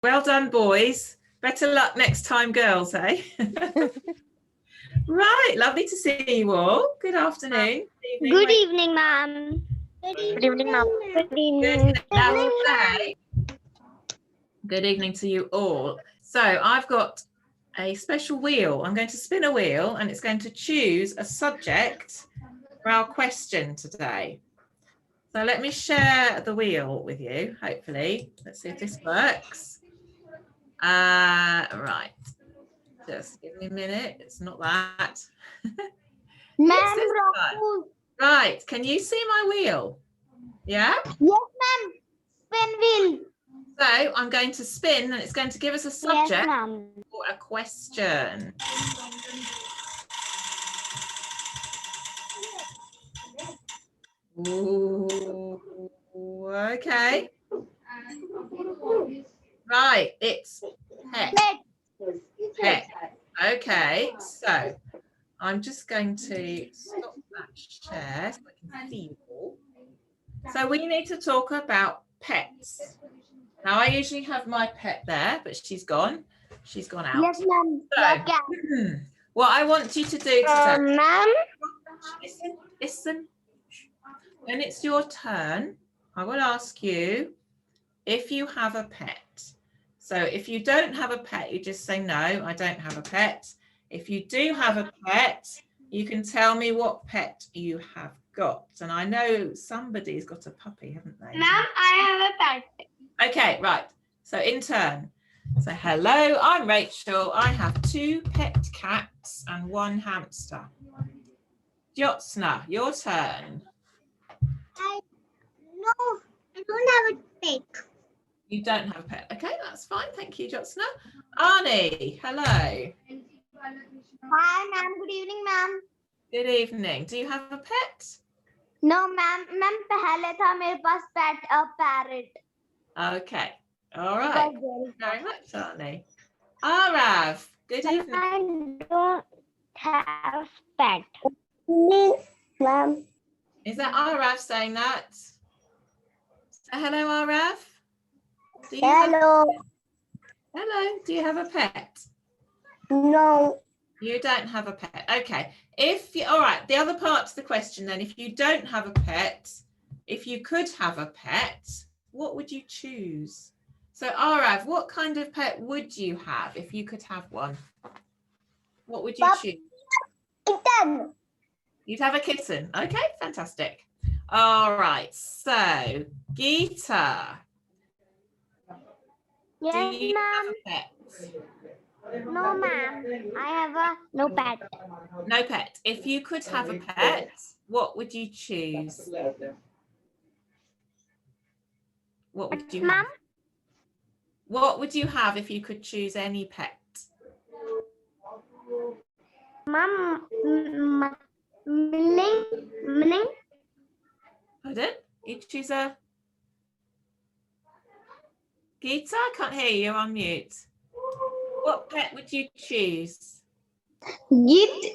Well done, boys. Better luck next time, girls, eh? Right, lovely to see you all. Good afternoon. Good evening, ma'am. Good evening, ma'am. Good evening. Now, today, good evening to you all. So I've got a special wheel. I'm going to spin a wheel and it's going to choose a subject for our question today. So let me share the wheel with you, hopefully. Let's see if this works. Right. Just give me a minute. It's not that. Right. Can you see my wheel? Yeah? Yes, ma'am. Spin wheel. So I'm going to spin and it's going to give us a subject Yes, for a question. Ooh, okay. Right, it's pet. Pet. Okay, so I'm just going to stop that share so I can see you all. So we need to talk about pets. Now I usually have my pet there, but she's gone. She's gone out. Yes, ma'am. So, what I want you to do today, Ma'am. listen. When it's your turn, I will ask you if you have a pet. So if you don't have a pet, you just say, no, I don't have a pet. If you do have a pet, you can tell me what pet you have got. And I know somebody's got a puppy, haven't they? Ma'am, I have a pet. Okay, right. So in turn. So hello, I'm Rachel. I have 2 pet cats and 1 hamster. Jyotsna, your turn. I don't have a pet. You don't have a pet. Okay, that's fine. Thank you, Jyotsna. Arnie, hello. Hi, ma'am. Good evening, ma'am. Good evening. Do you have a pet? No, ma'am. Ma'am, पहले था मेरे पास pet a parrot. Okay. All right. Thank you very much, Arnie. Arav, good evening. I don't have pet. Please, ma'am. Is that Arav saying that? So hello, Arav. Hello. Hello. Do you have a pet? No. You don't have a pet. Okay. If you, all right, the other part to the question then, if you don't have a pet, if you could have a pet, what would you choose? So Arav, what kind of pet would you have if you could have one? What would you choose? Kitten. You'd have a kitten. Okay, fantastic. All right, so Geeta. Yes, do you have ma'am. a pet? No, ma'am. I have no pet. No pet. If you could have a pet, what would you choose? What would you have? What would you have if you could choose any pet? Ma'am, milling. Pardon? You choose a... Geeta, I can't hear you. You're on mute. What pet would you choose? गीत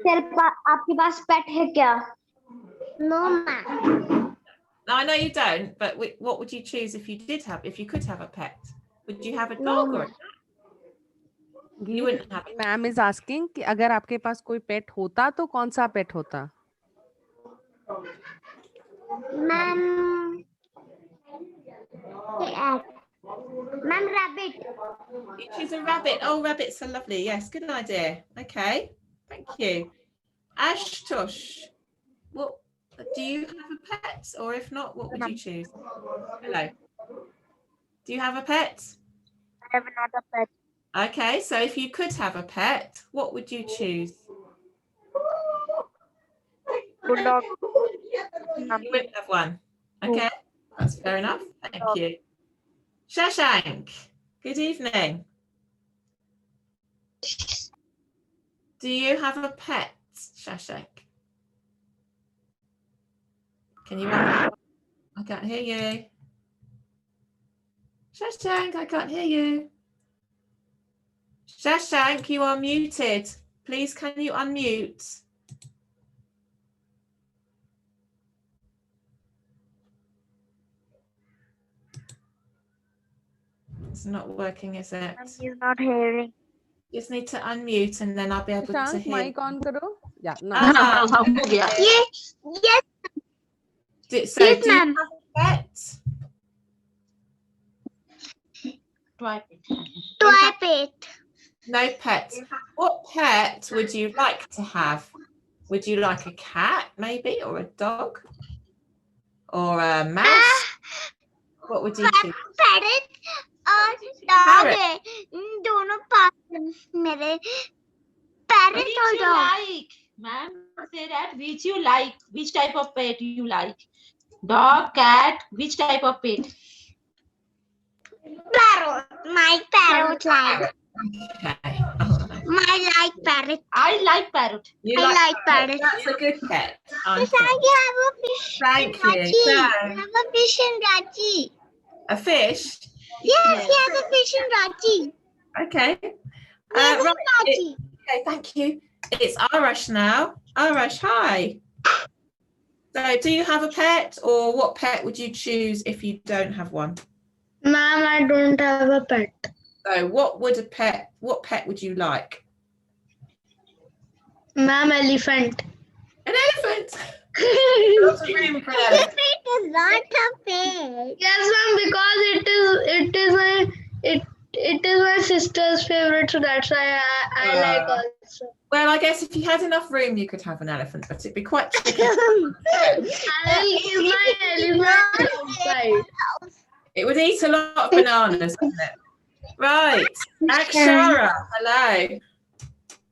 आपके पास पेट है क्या? No, ma'am. No, I know you don't, but what would you choose if you could have a pet? Would you have a dog or a cat? You wouldn't have. Ma'am is asking कि अगर आपके पास कोई पेट होता तो कौन सा पेट होता? Ma'am, rabbit. You choose a rabbit. Oh, rabbits are lovely. Yes, good idea. Okay, thank you. Ashtosh, what do you have a pet, or if not, what would you choose? Hello. Do you have a pet? I have not a pet. Okay, so if you could have a pet, what would you choose? Bulldog. You wouldn't have one. Okay, that's fair enough. Thank you. Shashank, good evening. Do you have a pet, Shashank? Can you? I can't hear you. Shashank, I can't hear you. Shashank, you are muted. Please, can you unmute? It's not working, is it? He's not hearing. Just need to unmute and then I'll be able to Shank, hear. mic on karo. Yeah, no. Ah, Yes, yes, so yes, do you ma'am. have a pet? Toy pet. No pets. What pet would you like to have? Would you like a cat, maybe, or a dog, or a mouse? What would you choose? Parrot और dog है. दोनों पास मेरे. Parrot or dog. Like, ma'am, say that which you like, which type of pet you like. Dog, cat, which type of pet? Parrot. My parrot like. Okay. All right. My like parrot. I like parrot. You I like parrot. parrot. That's a good pet. Yes, I have a fish. Thank in you. Ranchi. So, I have a fish in Ranchi. a fish. Yes, he has a fish in Ranchi. Okay. He has Right. in Ranchi. Okay, thank you. It's Arash now. Arash, hi. So, do you have a pet, or what pet would you choose if you don't have one? Ma'am, I don't have a pet. So, what pet would you like? Ma'am, elephant. An elephant. Lots of room for an elephant. Elephant is not a pet. Yes, ma'am, because it is my sister's favorite, so that's why I like also. Well, I guess if you had enough room, you could have an elephant, but it'd be quite tricky. I will give my elephant outside. It would eat a lot of bananas, wouldn't it? Right. Akshara, hello.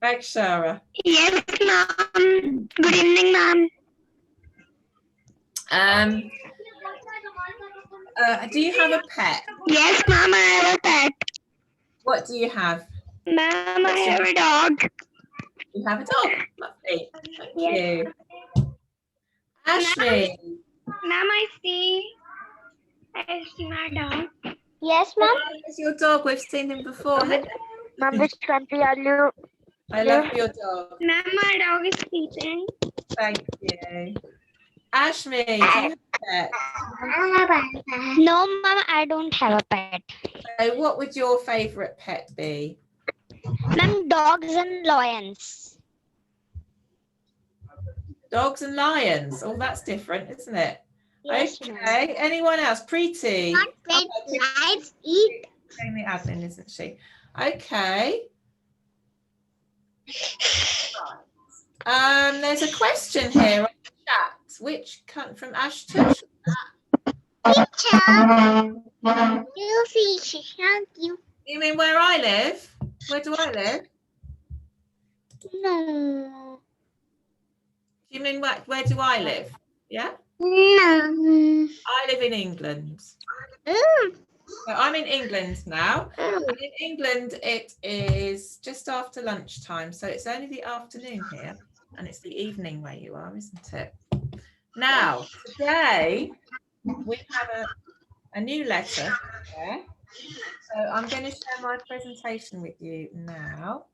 Akshara. Yes, ma'am. Good evening, ma'am. Do you have a pet? Yes, ma'am, I have a pet. What do you have? Ma'am, I have a dog. You have a dog. Lovely. Thank Yes. you. Ashley. Ma'am, I see my dog. Yes, ma'am. Where's your dog? We've seen him before. Hello. Ma'am, which country are you? I love your dog. Ma'am, my dog is sleeping. Thank you. Ashmi, do you have a pet? No, ma'am, I don't have a pet. So what would your favourite pet be? Ma'am, dogs and lions. Dogs and lions. Oh, that's different, isn't it? Yes, ma'am. Okay. Anyone else? Preeti. Not pet, lions eat. Doing the admin, isn't she? Okay. There's a question here on the chat. Which from Ashtush? Teacher, you fish, thank you. You mean where I live? Where do I live? No. Do you mean where do I live? Yeah? No. I live in England. So I'm in England now. And in England, it is just after lunchtime. So it's only the afternoon here. And it's the evening where you are, isn't it? Now, today, we have a new letter here. So I'm going to share my presentation with you now.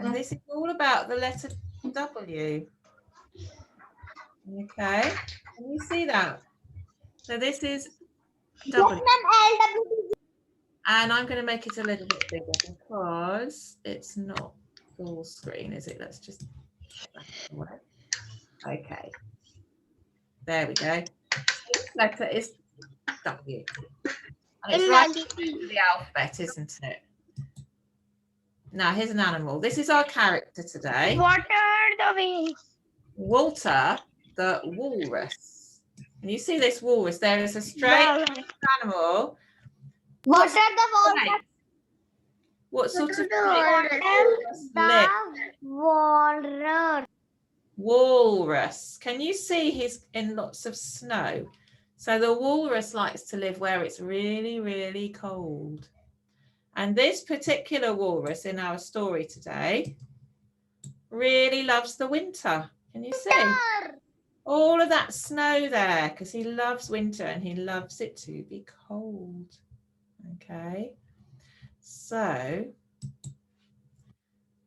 And this is all about the letter W. Okay, can you see that? So this is W. Yes, ma'am, LWT. And I'm going to make it a little bit bigger because it's not full screen, is it? Let's just get that away. Okay. There we go. This letter is W. And it's right at the end of the alphabet, isn't it? Now, here's an animal. This is our character today. What are the ways? Walter the walrus. And you see this walrus? There is a strange animal. What are the walrus? What sort of Walrus. walrus? Can you see he's in lots of snow? So the walrus likes to live where it's really, really cold. And this particular walrus in our story today really loves the winter. Can you see? All of that snow there because he loves winter and he loves it to be cold. Okay. So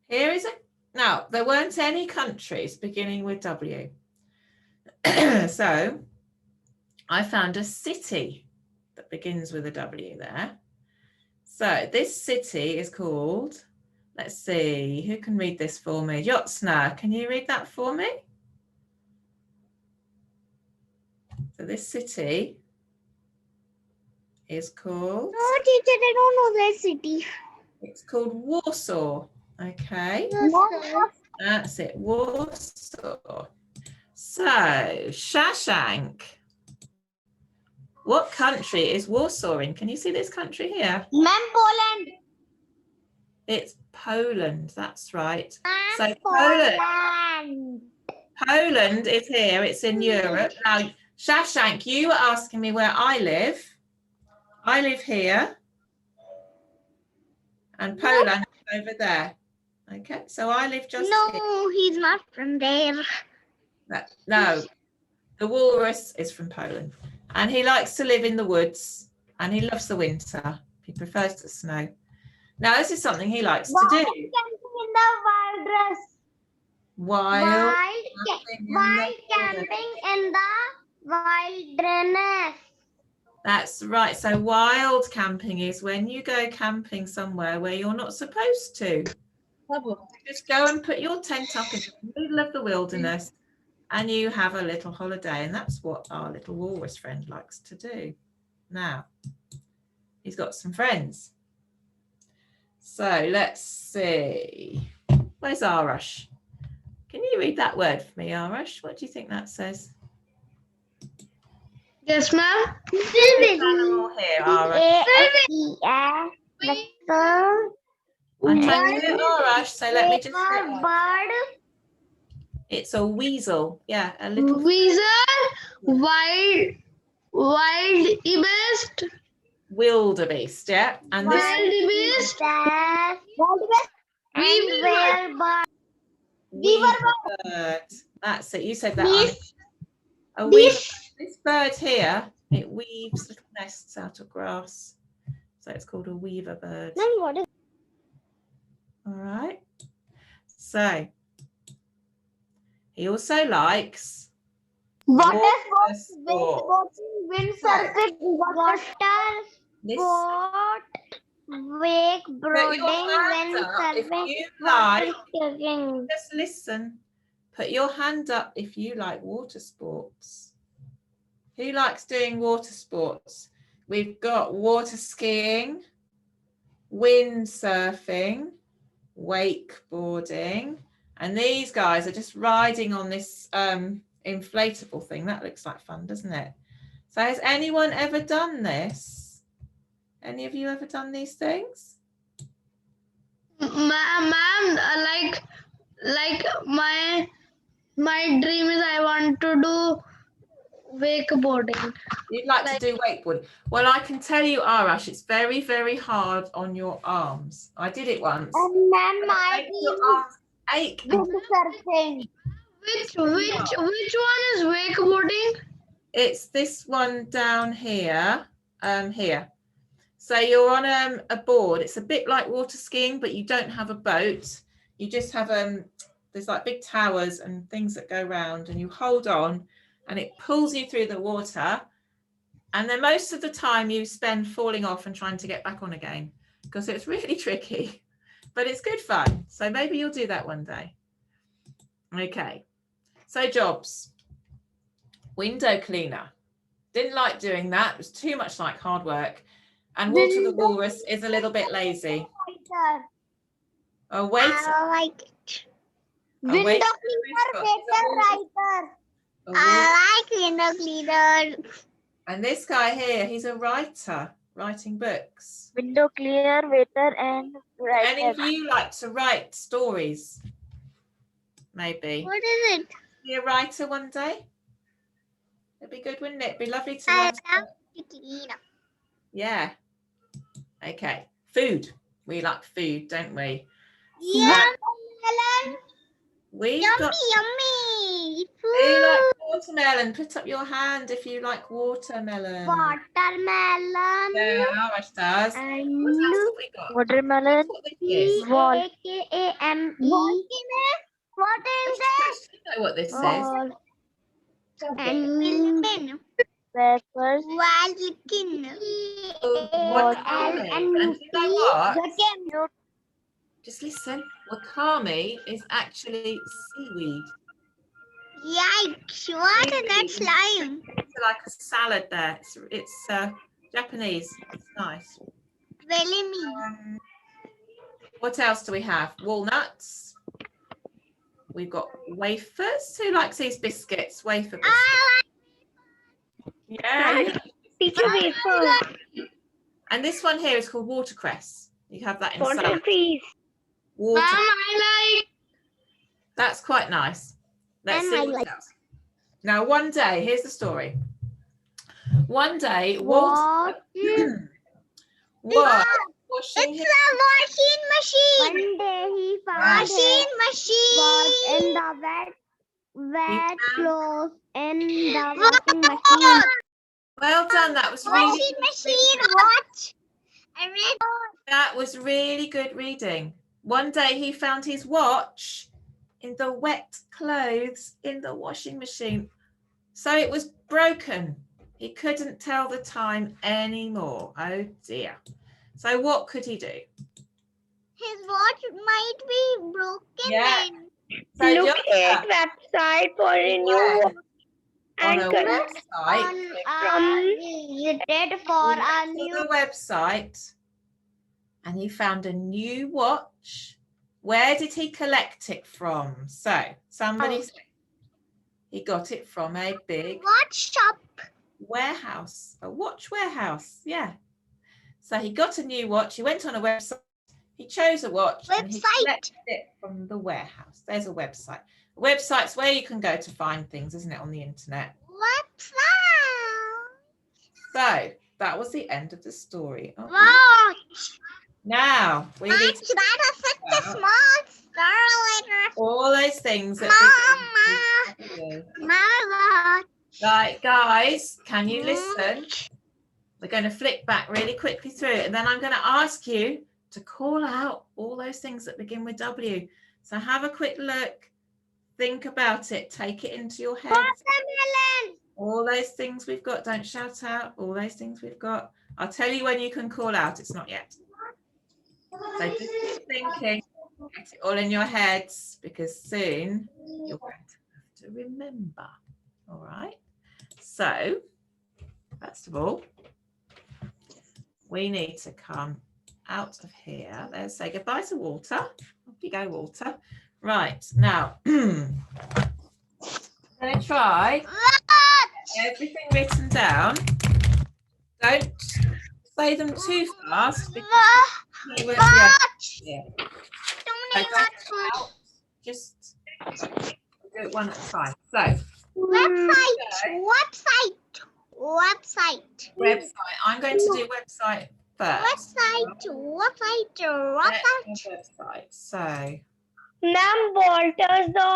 here is now there weren't any countries beginning with W. So I found a city that begins with a W there. So this city is called, let's see, who can read this for me? Yotsna, can you read that for me? So this city is called? No, teacher, I don't know that city. It's called Warsaw. Okay. No. That's it, Warsaw. So, Shashank, what country is Warsaw in? Can you see this country here? Ma'am, Poland. It's Poland, that's right. Ma'am, So Poland is here, it's in Europe. Now, Shashank, you were asking me where I live. I live here. And Poland is over there. Okay, so I live just here. No, he's not from there. No, the walrus is from Poland. And he likes to live in the woods. And he loves the winter. He prefers the snow. Now, this is something he likes to do. Camping in the wilderness. Wild Camping in the wilderness. That's right. So wild camping is when you go camping somewhere where you're not supposed to. Just go and put your tent up in the middle of the wilderness and you have a little holiday. And that's what our little walrus friend likes to do. Now, he's got some friends. So let's see. Where's Arash? Can you read that word for me, Arash? What do you think that says? Yes, ma'am. Animal here, Arash. I'm trying to do Arash, so let me just say Bird. it's a weasel. Yeah, a little Weasel. Wild beast. wildebeest, yeah. And this Wildebeest. weaver bird. That's it. You said that. A weaver. This bird here, it weaves little nests out of grass. So it's called a weaver bird. All right. So he also likes water sports. Windsurfing, water sport, wakeboarding, windsurfing, if you like. skiing. Just listen. Put your hand up if you like water sports. Who likes doing water sports? We've got water skiing, windsurfing, wakeboarding, and these guys are just riding on this inflatable thing. That looks like fun, doesn't it? So has anyone ever done this? Any of you ever done these things? Ma'am, like my dream is I want to do wakeboarding. You'd like to do wakeboarding. Well, I can tell you, Arash, it's very, very hard on your arms. I did it once. And ma'am, my arms ache. windsurfing. Which one is wakeboarding? It's this one down here. Here. So you're on a board. It's a bit like water skiing, but you don't have a boat. You just have there's like big towers and things that go round, and you hold on, and it pulls you through the water. And then most of the time you spend falling off and trying to get back on again because it's really tricky, but it's good fun. So maybe you'll do that one day. Okay. So jobs. Window cleaner. Didn't like doing that. It was too much like hard work. And Walter the Walrus is a little bit lazy. A waiter. I like it. Window cleaner, waiter, writer. I like window cleaner. And this guy here, he's a writer, writing books. Window cleaner, waiter, and writer. Any of you like to write stories? Maybe. What is it? Be a writer one day? It'd be good, wouldn't it? It'd be lovely to write. Yeah. Okay. Food. We like food, don't we? Yeah, melon. We've Yummy, got. yummy. Do you like watermelon? Put up your hand if you like watermelon. Watermelon. Yeah, Arash does. And What else have we got? watermelon. What this is? Wakame. What is You know what this is? that? And Breakfast. Wakame. And you know what? Just listen. Wakame is actually seaweed. Yikes! What is that slime? It's like a salad there. It's Japanese. It's nice. Really me. What else do we have? Walnuts. We've got wafers. Who likes these biscuits? Wafer biscuits. Yeah. Teacher wafer. And this one here is called watercress. You have that in Water salad. trees. Water. Mom, I like. That's quite nice. Let's see what else. Now, one day, here's the story. One day, Walter was washing his... a washing machine. One day he found washing machine was in the wet clothes in the washing machine. Well done. That was really Washing machine, watch. I read. That was really good reading. One day he found his watch in the wet clothes in the washing machine. So it was broken. He couldn't tell the time anymore. Oh dear. So what could he do? His watch might be broken. Yeah. Then. So Look at website for a new watch. On And a connect website. Visited for a To new the website, and he found a new watch. Where did he collect it from? So somebody said he got it from a big watch shop. Warehouse, a watch warehouse. Yeah. So he got a new watch. He went on a website. He chose a watch. And he collected it from the warehouse. There's a website. A website's where you can go to find things, isn't it, on the internet? Website. So that was the end of the story. Oh, Watch. now we need to That is such a small star. all those things that Mama. Right, guys, can you listen? We're going to flick back really quickly through it, and then I'm going to ask you to call out all those things that begin with W. So have a quick look, think about it, take it into your head. Watermelon. All those things we've got, don't shout out. All those things we've got. I'll tell you when you can call out. It's not yet. So just keep thinking, get it all in your heads, because soon you're going to have to remember. All right. So first of all, we need to come out of here. Let's say goodbye to Walter. Off you go, Walter. Right, now I'm going to try everything written down. Don't say them too fast because you won't be able to hear. Just do it one at a time. So website. I'm going to do website first. Website. So Ma'am, Walter's the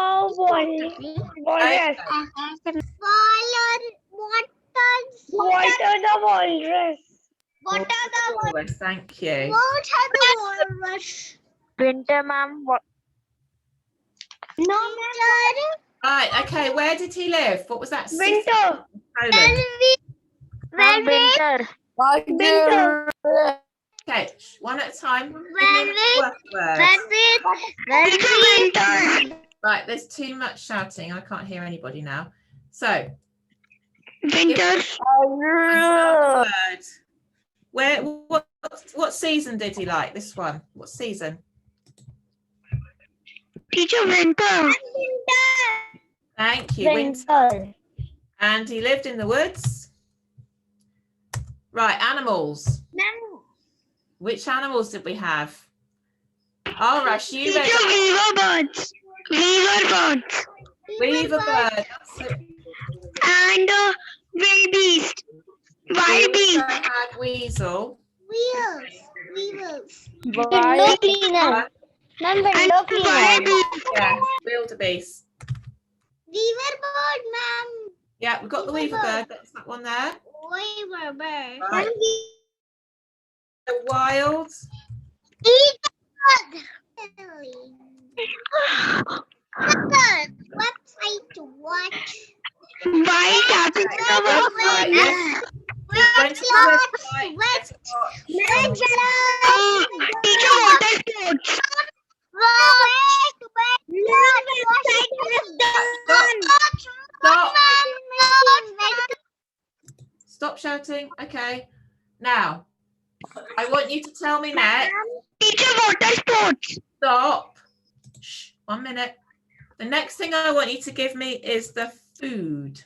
Walter the walrus. Walrus, thank you. Winter, ma'am. No, ma'am. Right, okay, where did he live? What was that? Winter. Poland. Winter. Okay, one at a time. Right, there's too much shouting. I can't hear anybody now. So, Winter. What season did he like? This one. What season? Teacher, winter. Thank you. Winter. And he lived in the woods. Right, animals. No. Which animals did we have? All right, you ready? Weaver birds. Weaver bird. And wild beast. Wild beast. I had weasel. Weevils. Window cleaner. Window cleaner. Yeah, wildebeest. Weaver bird, ma'am. Yeah, we've got the weaver bird. That's that one there. Weaver bird. Right. The wild. Website to watch. Wild website. Yes. We went to the website. Yes, Teacher, water sports. Stop shouting. Okay. Now, I want you to tell me next. Teacher, water sports. Stop. Shh, 1 minute. The next thing I want you to give me is the food.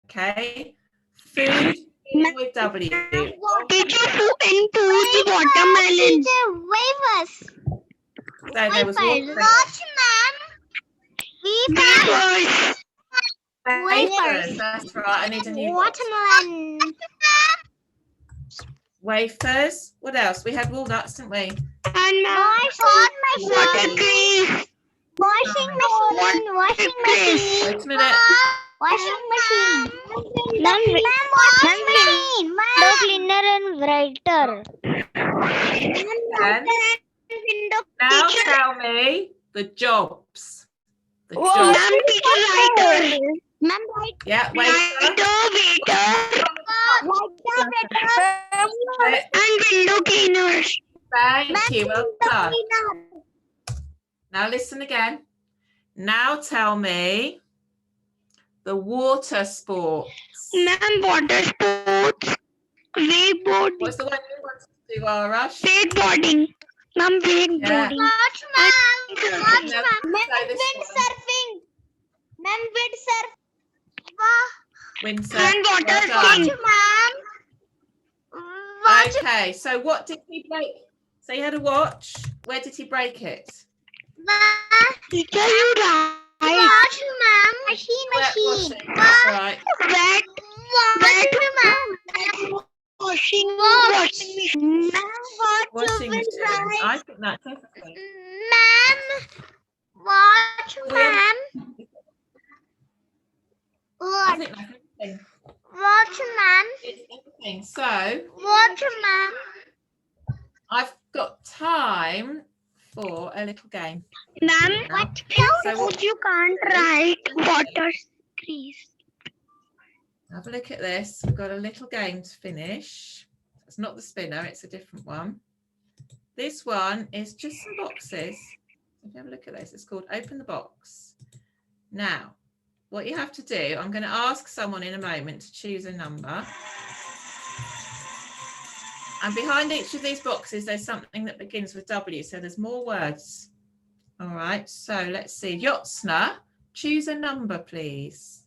Okay. Food with W. Teacher, food and foods, watermelon. So there was water. Wafers. That's right. I need a new Watermelon. wafers. What else? We had walnuts, didn't we? And water cream. Washing machine. Wait a minute. Washing machine. Washing machine. Window cleaner and writer. And now tell me the jobs. The jobs. Yeah, waiter. And window cleaners. Thank you. Well done. Now listen again. Now tell me the water sports. Ma'am, water sports. Wakeboarding. What's the one you want to do, Arash? Wakeboarding. Ma'am, wakeboarding. Windsurfing. Ma'am, windsurf. Windsurf. And water Well skiing. done. Okay, so what did he break? So he had a watch. Where did he break it? Teacher, you right. Washing. That's right. Washing machine. Washing machine. I think that's everything. I think that's everything. It's everything. So I've got time for a little game. Ma'am, So what- you can't write water crease. Have a look at this. We've got a little game to finish. It's not the spinner, it's a different one. This one is just some boxes. If you have a look at this, it's called Open the Box. Now, what you have to do, I'm going to ask someone in a moment to choose a number. And behind each of these boxes, there's something that begins with W. So there's more words. All right, so let's see. Yotsna, choose a number, please.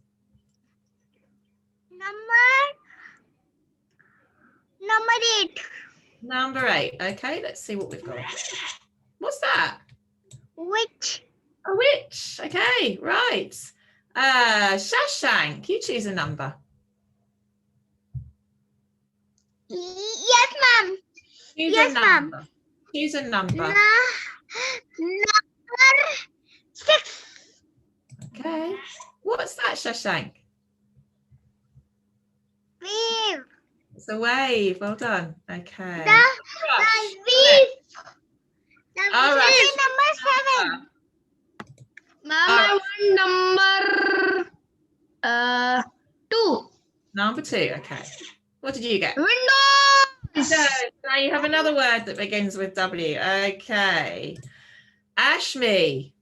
Number 8. Number 8. Okay, let's see what we've got. What's that? Which? A witch. Okay, right. Shashank, you choose a number. Yes, ma'am. Choose Yes, a ma'am. number. Choose a number. Number 6. Okay. What's that, Shashank? Wave. It's a wave. Well done. Okay. The wave. All right. Number 7. Ma'am, All I want number 2. Number 2. Okay. What did you get? Windows. So now you have another word that begins with W. Okay. Ashmi,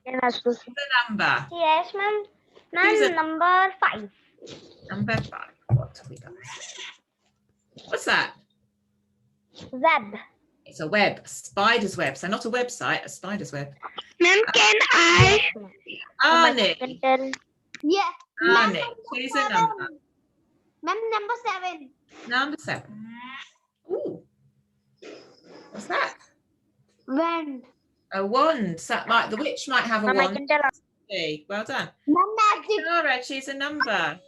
the number. Yes, ma'am. Choose a- Number 5. Number 5. What have we got? What's that? Web. It's a web, a spider's web. So not a website, a spider's web. Ma'am, can I? Arnie, Yeah. Arnie, choose a number. Ma'am, number 7. Number 7. Ooh. What's that? Wand. A wand. So like the witch might have a wand. Okay, well done. Ma'am, magic. Nora, choose a number.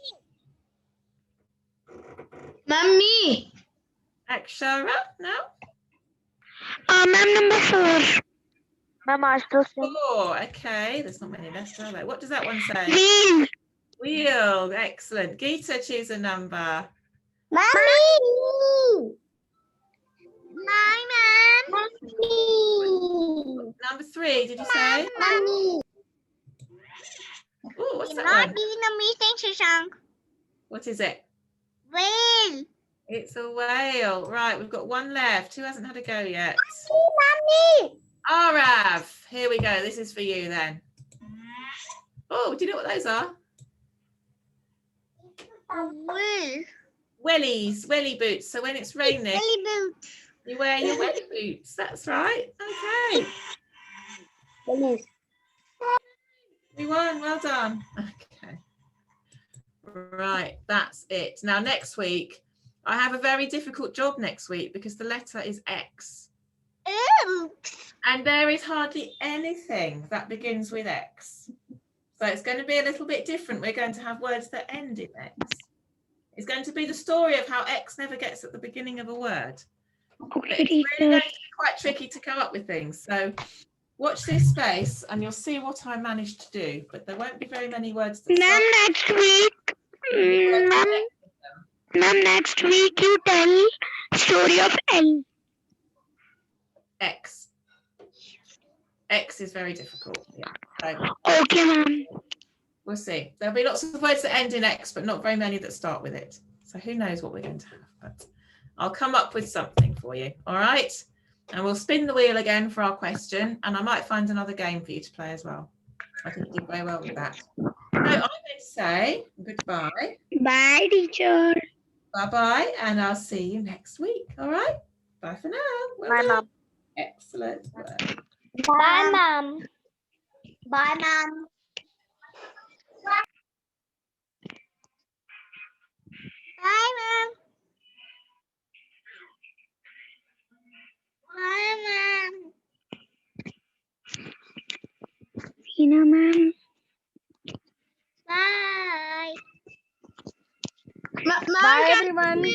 Ma'am, me. Akshara, no? Ma'am, number 4. Ma'am, master. 4. Okay, there's not many left, are there? What does that one say? Wheel. Wheel. Excellent. Gita, choose a number. Mommy. Mommy. Number 3, did you say? Mommy. Ooh, what's You're that not one? doing a mistake, Shashank. What is it? Whale. It's a whale. Right, we've got one left. Who hasn't had a go yet? Mommy. Arav, here we go. This is for you then. Oh, do you know what those are? Whale. Wellies, welly boots. So when it's raining, Belly boot. you wear your welly boots. That's right. Okay. We won. Well done. Okay. Right, that's it. Now next week, I have a very difficult job next week because the letter is X. Oops. And there is hardly anything that begins with X. So it's going to be a little bit different. We're going to have words that end in X. It's going to be the story of how X never gets at the beginning of a word. But it's really going to be quite tricky to come up with things. So watch this space and you'll see what I managed to do. But there won't be very many words that start. Next week. Ma'am, next week you tell story of L. X. X is very difficult. Yeah. So Okay, ma'am. we'll see. There'll be lots of words that end in X, but not very many that start with it. So who knows what we're going to have. But I'll come up with something for you. All right. And we'll spin the wheel again for our question. And I might find another game for you to play as well. I think you did very well with that. So I'm going to say goodbye. Bye, teacher. Bye-bye. And I'll see you next week. All right. Bye for now. Well Bye, done. ma'am. Excellent work. Bye, ma'am. Bye, ma'am. Bye, ma'am. Bye, ma'am. Tina, ma'am. Bye. Bye everyone.